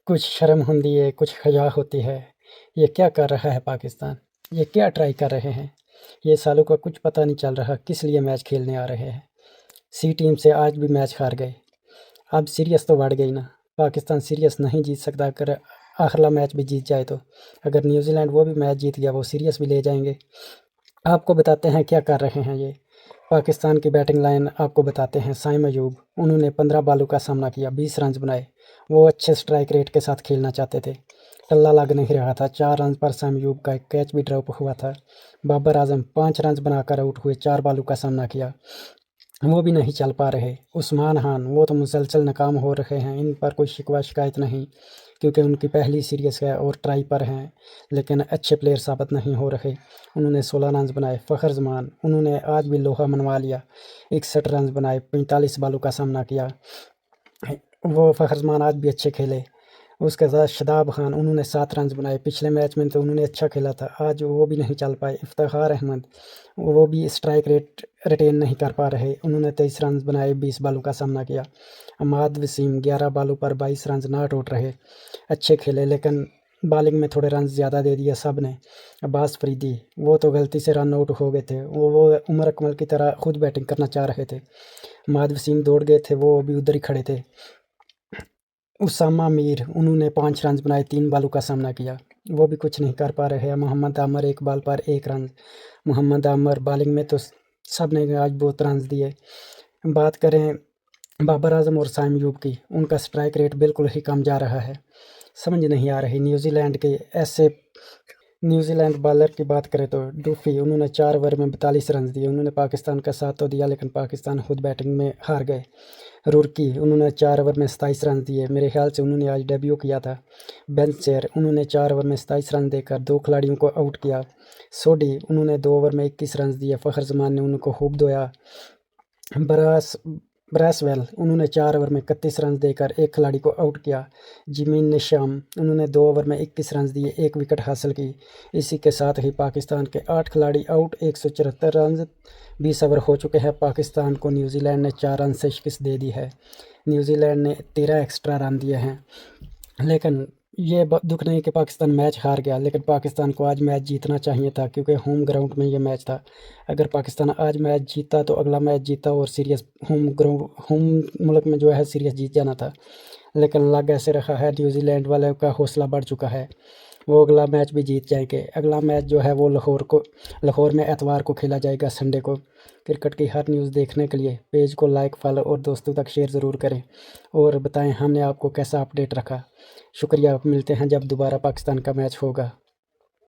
कुछ शर्म होती है, कुछ हया होती है। ये क्या कर रहा है पाकिस्तान? ये क्या ट्राई कर रहे हैं? ये सालों का कुछ पता नहीं चल रहा किस लिए मैच खेलने आ रहे हैं। सी टीम से आज भी मैच हार गए। अब सीरीज तो बढ़ गई ना। पाकिस्तान सीरीज नहीं जीत सकता अगर आखिरला मैच भी जीत जाए तो। अगर न्यूजीलैंड वो भी मैच जीत गया वो सीरीज भी ले जाएंगे। आपको बताते हैं क्या कर रहे हैं ये। पाकिस्तान की बैटिंग लाइन आपको बताते हैं। साइम अयूब, उन्होंने 15 बॉलों का सामना किया, 20 रन बनाए। वो अच्छे स्ट्राइक रेट के साथ खेलना चाहते थे, टल्ला लग नहीं रहा था। 4 रन पर साइम अयूब का एक कैच भी ड्रॉप हुआ था। बाबर आजम 5 रन बनाकर आउट हुए, 4 बॉलों का सामना किया, वो भी नहीं चल पा रहे। उस्मान खान वो तो मुसलसल नाकाम हो रहे हैं। इन पर कोई शिकवा शिकायत नहीं, क्योंकि उनकी पहली सीरीज है और ट्राई पर हैं, लेकिन अच्छे प्लेयर साबित नहीं हो रहे। उन्होंने 16 रन बनाए। फ़खर जमान, उन्होंने आज भी लोहा मनवा लिया, 61 रन बनाए, 45 बॉलों का सामना किया। वो फ़खर जमान आज भी अच्छे खेले। उसके साथ शदाब खान, उन्होंने 7 रन बनाए। पिछले मैच में तो उन्होंने अच्छा खेला था, आज वो भी नहीं चल पाए। इफ्तिखार अहमद, वो भी स्ट्राइक रेट रिटेन नहीं कर पा रहे। उन्होंने 23 रन बनाए, 20 बॉलों का सामना किया। अमाद वसीम 11 बॉलों पर 22 रन नॉट आउट रहे, अच्छे खेले, लेकिन बॉलिंग में थोड़े रन ज़्यादा दे दिए सब ने। अब्बास फरीदी, वो तो गलती से रन आउट हो गए थे। वो उमर अकमल की तरह खुद बैटिंग करना चाह रहे थे। अमाद वसीम दौड़ गए थे, वो भी उधर ही खड़े थे। उसामा मीर, उन्होंने 5 रन बनाए, 3 बॉलों का सामना किया, वो भी कुछ नहीं कर पा रहे हैं। मोहम्मद आमर 1 बॉल पर 1 रन। मोहम्मद आमर बॉलिंग में तो सब ने आज बहुत रन दिए। बात करें बाबर आजम और साइम अयूब की, उनका स्ट्राइक रेट बिल्कुल ही कम जा रहा है। समझ नहीं आ रही न्यूजीलैंड के ऐसे। न्यूजीलैंड बॉलर की बात करें तो डूफी, उन्होंने 4 ओवर में 42 रन दिए। उन्होंने पाकिस्तान का साथ तो दिया, लेकिन पाकिस्तान खुद बैटिंग में हार गए। रुर्की, उन्होंने 4 ओवर में 27 रन दिए। मेरे ख्याल से उन्होंने आज डेब्यू किया था। बेंचेर, उन्होंने 4 ओवर में 27 रन देकर 2 खिलाड़ियों को आउट किया। सोडी, उन्होंने 2 ओवर में 21 रन दिए। फ़खर जमान ने उनको खूब धोया। ब्रास ब्रैसवेल, उन्होंने 4 ओवर में 31 रन देकर 1 खिलाड़ी को आउट किया। जिमीन निशाम, उन्होंने 2 ओवर में 21 रन दिए, 1 विकेट हासिल की। इसी के साथ ही पाकिस्तान के 8 खिलाड़ी आउट, 174 रन। 20 ओवर हो चुके हैं। पाकिस्तान को न्यूजीलैंड ने 4 रन से शिकस्त दे दी है। न्यूजीलैंड ने 13 एक्स्ट्रा रन दिए हैं। लेकिन ये दुख नहीं कि पाकिस्तान मैच हार गया, लेकिन पाकिस्तान को आज मैच जीतना चाहिए था, क्योंकि होम ग्राउंड में ये मैच था। अगर पाकिस्तान आज मैच जीता तो अगला मैच जीता और सीरीज होम मुल्क में जो है सीरीज जीत जाना था। लेकिन लग ऐसे रहा है, न्यूजीलैंड वाले का हौसला बढ़ चुका है, वो अगला मैच भी जीत जाएंगे। अगला मैच जो है वो लाहौर में एतवार को खेला जाएगा, संडे को। क्रिकेट की हर न्यूज़ देखने के लिए पेज को लाइक, फॉलो और दोस्तों तक शेयर ज़रूर करें, और बताएं हमने आपको कैसा अपडेट रखा। शुक्रिया, मिलते हैं जब दोबारा पाकिस्तान का मैच होगा।